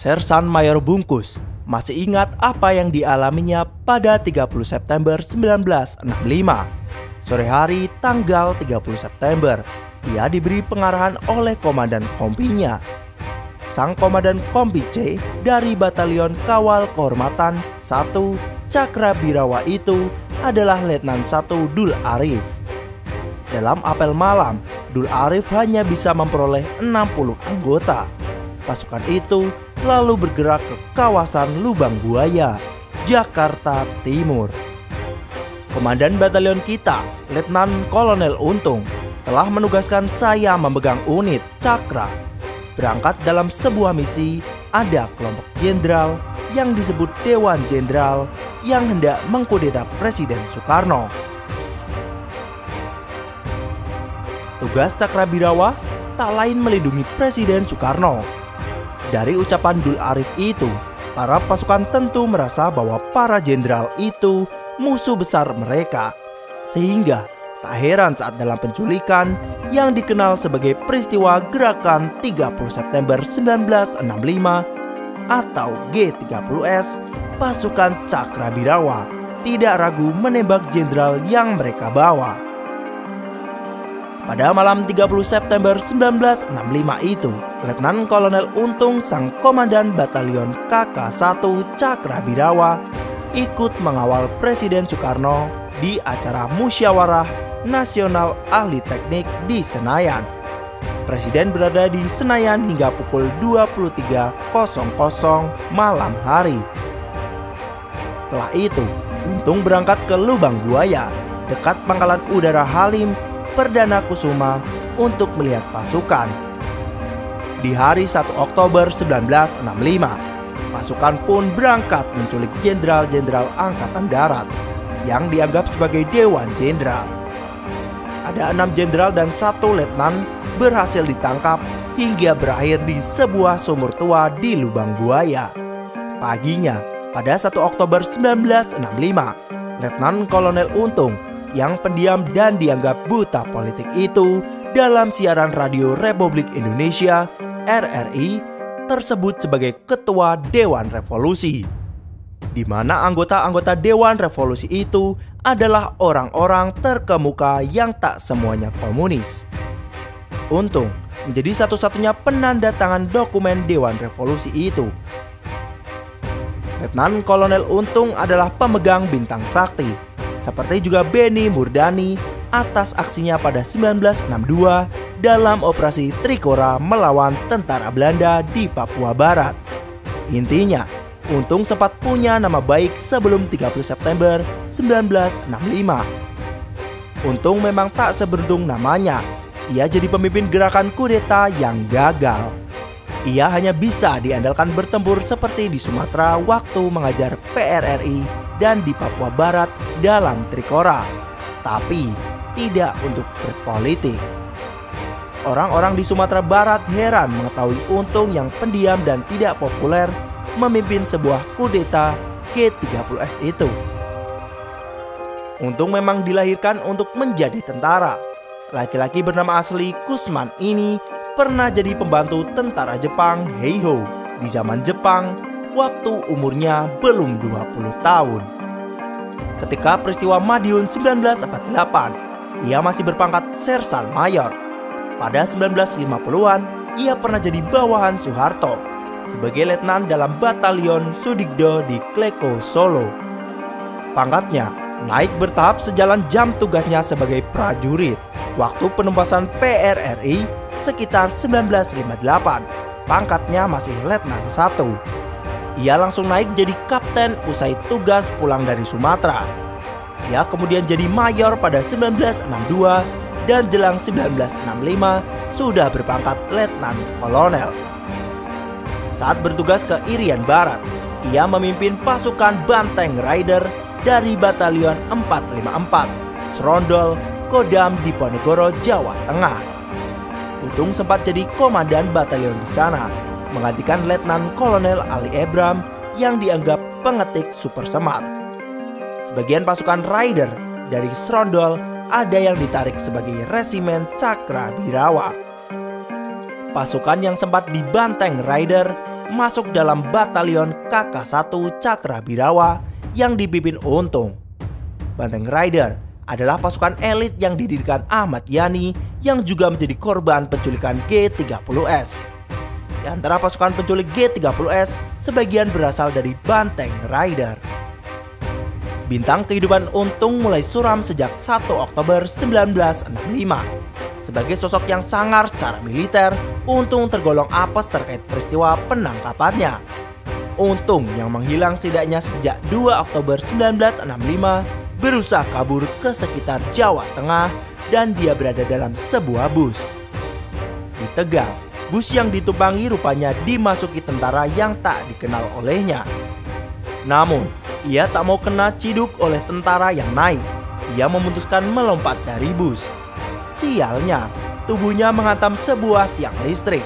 Sersan Mayor Bungkus masih ingat apa yang dialaminya pada 30 September 1965. Sore hari tanggal 30 September, ia diberi pengarahan oleh Komandan Kompinya. Sang Komandan Kompi C dari Batalion Kawal Kehormatan 1 Cakrabirawa itu adalah Letnan 1 Dul Arif. Dalam apel malam, Dul Arif hanya bisa memperoleh 60 anggota. Pasukan itu lalu bergerak ke kawasan Lubang Buaya, Jakarta Timur. Komandan batalion kita, Letnan Kolonel Untung, telah menugaskan saya memegang unit Cakra. Berangkat dalam sebuah misi, ada kelompok jenderal yang disebut Dewan Jenderal yang hendak mengkudeta Presiden Soekarno. Tugas Cakrabirawa tak lain melindungi Presiden Soekarno. Dari ucapan Dul Arif itu, para pasukan tentu merasa bahwa para jenderal itu musuh besar mereka. Sehingga tak heran saat dalam penculikan yang dikenal sebagai peristiwa Gerakan 30 September 1965 atau G30S, pasukan Cakrabirawa tidak ragu menembak jenderal yang mereka bawa. Pada malam 30 September 1965 itu, Letnan Kolonel Untung sang Komandan Batalion KK1 Cakrabirawa ikut mengawal Presiden Soekarno di acara Musyawarah Nasional Ahli Teknik di Senayan. Presiden berada di Senayan hingga pukul 23.00 malam hari. Setelah itu, Untung berangkat ke Lubang Buaya, dekat Pangkalan Udara Halim Perdana Kusuma untuk melihat pasukan. Di hari 1 Oktober 1965, pasukan pun berangkat menculik jenderal-jenderal Angkatan Darat yang dianggap sebagai Dewan Jenderal. Ada 6 jenderal dan 1 letnan berhasil ditangkap hingga berakhir di sebuah sumur tua di Lubang Buaya. Paginya, pada 1 Oktober 1965, Letnan Kolonel Untung yang pendiam dan dianggap buta politik itu dalam siaran radio Republik Indonesia RRI tersebut sebagai Ketua Dewan Revolusi, di mana anggota-anggota Dewan Revolusi itu adalah orang-orang terkemuka yang tak semuanya komunis. Untung menjadi satu-satunya penanda tangan dokumen Dewan Revolusi itu. Letnan Kolonel Untung adalah pemegang bintang sakti, seperti juga Beni Murdani atas aksinya pada 1962 dalam operasi Trikora melawan tentara Belanda di Papua Barat. Intinya, Untung sempat punya nama baik sebelum 30 September 1965. Untung memang tak seberuntung namanya. Ia jadi pemimpin gerakan kudeta yang gagal. Ia hanya bisa diandalkan bertempur seperti di Sumatera waktu mengajar PRRI dan di Papua Barat dalam Trikora, tapi tidak untuk berpolitik. Orang-orang di Sumatera Barat heran mengetahui Untung yang pendiam dan tidak populer memimpin sebuah kudeta G30S itu. Untung memang dilahirkan untuk menjadi tentara. Laki-laki bernama asli Kusman ini pernah jadi pembantu tentara Jepang Heiho di zaman Jepang waktu umurnya belum 20 tahun. Ketika peristiwa Madiun 1948, ia masih berpangkat sersan mayor. Pada 1950-an, ia pernah jadi bawahan Soeharto sebagai letnan dalam batalion Sudigdo di Kleko, Solo. Pangkatnya naik bertahap sejalan jam tugasnya sebagai prajurit. Waktu penumpasan PRRI sekitar 1958, pangkatnya masih letnan 1. Ia langsung naik jadi kapten usai tugas pulang dari Sumatera. Ia kemudian jadi mayor pada 1962 dan jelang 1965 sudah berpangkat letnan kolonel. Saat bertugas ke Irian Barat, ia memimpin pasukan Banteng Rider dari Batalion 454, Serondol, Kodam Diponegoro, Jawa Tengah. Untung sempat jadi komandan batalion di sana, menggantikan Letnan Kolonel Ali Ebram yang dianggap pengetik super smart. Sebagian pasukan Rider dari Serondol ada yang ditarik sebagai Resimen Cakrabirawa. Pasukan yang sempat di Banteng Rider masuk dalam Batalion KK1 Cakrabirawa yang dipimpin Untung. Banteng Rider adalah pasukan elit yang didirikan Ahmad Yani yang juga menjadi korban penculikan G30S. Di antara pasukan penculik G30S, sebagian berasal dari Banteng Rider. Bintang kehidupan Untung mulai suram sejak 1 Oktober 1965. Sebagai sosok yang sangar secara militer, Untung tergolong apes terkait peristiwa penangkapannya. Untung yang menghilang setidaknya sejak 2 Oktober 1965 berusaha kabur ke sekitar Jawa Tengah dan dia berada dalam sebuah bus. Di Tegal, bus yang ditumpangi rupanya dimasuki tentara yang tak dikenal olehnya. Namun, ia tak mau kena ciduk oleh tentara yang naik. Ia memutuskan melompat dari bus. Sialnya, tubuhnya menghantam sebuah tiang listrik.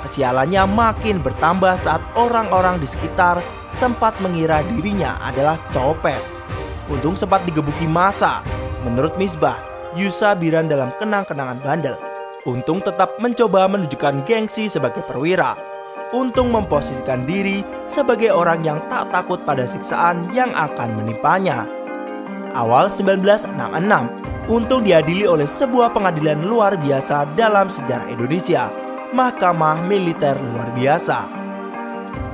Kesialannya makin bertambah saat orang-orang di sekitar sempat mengira dirinya adalah copet. Untung sempat digebuki massa. Menurut Misbah, Yusa Biran dalam Kenang-kenangan Bandel, Untung tetap mencoba menunjukkan gengsi sebagai perwira. Untung memposisikan diri sebagai orang yang tak takut pada siksaan yang akan menimpanya. Awal 1966, Untung diadili oleh sebuah pengadilan luar biasa dalam sejarah Indonesia, Mahkamah Militer Luar Biasa.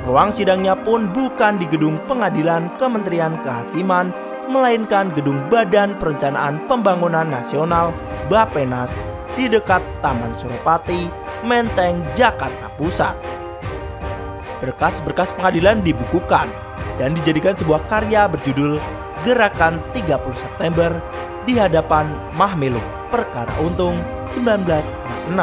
Ruang sidangnya pun bukan di gedung pengadilan Kementerian Kehakiman, melainkan gedung Badan Perencanaan Pembangunan Nasional Bappenas di dekat Taman Suropati, Menteng, Jakarta Pusat. Berkas-berkas pengadilan dibukukan dan dijadikan sebuah karya berjudul Gerakan 30 September di hadapan Mahmiluk Perkara Untung 1966.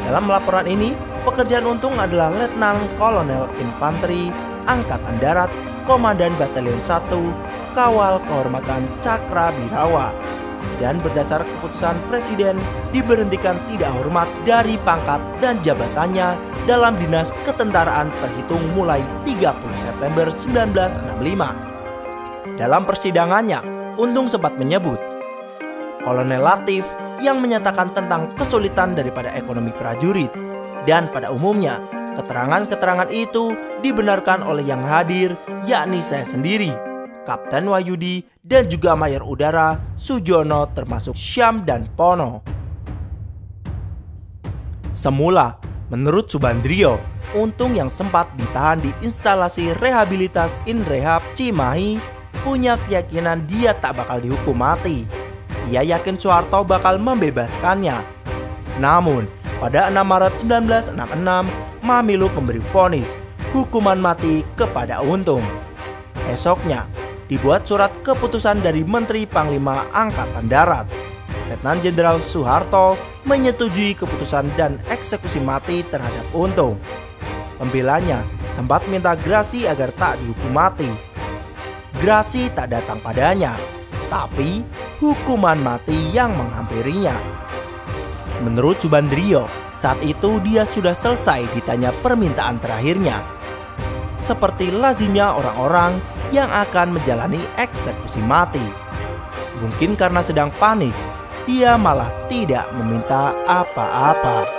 Dalam laporan ini, pekerjaan Untung adalah Letnan Kolonel Infanteri Angkatan Darat, Komandan Batalion 1, Kawal Kehormatan Cakrabirawa, dan berdasar keputusan Presiden diberhentikan tidak hormat dari pangkat dan jabatannya dalam dinas ketentaraan terhitung mulai 30 September 1965. Dalam persidangannya, Untung sempat menyebut Kolonel Latif yang menyatakan tentang kesulitan daripada ekonomi prajurit, dan pada umumnya keterangan-keterangan itu dibenarkan oleh yang hadir, yakni saya sendiri, Kapten Wahyudi, dan juga Mayor Udara Sujono termasuk Syam dan Pono. Semula, menurut Subandrio, Untung yang sempat ditahan di instalasi rehabilitas Inrehab Cimahi punya keyakinan dia tak bakal dihukum mati. Ia yakin Soeharto bakal membebaskannya. Namun, pada 6 Maret 1966, Mahmiluk memberi vonis hukuman mati kepada Untung. Esoknya, dibuat surat keputusan dari Menteri Panglima Angkatan Darat. Letnan Jenderal Soeharto menyetujui keputusan dan eksekusi mati terhadap Untung. Pembelanya sempat minta grasi agar tak dihukum mati. Grasi tak datang padanya, tapi hukuman mati yang menghampirinya. Menurut Subandrio, saat itu dia sudah selesai ditanya permintaan terakhirnya. Seperti lazimnya orang-orang yang akan menjalani eksekusi mati. Mungkin karena sedang panik, dia malah tidak meminta apa-apa.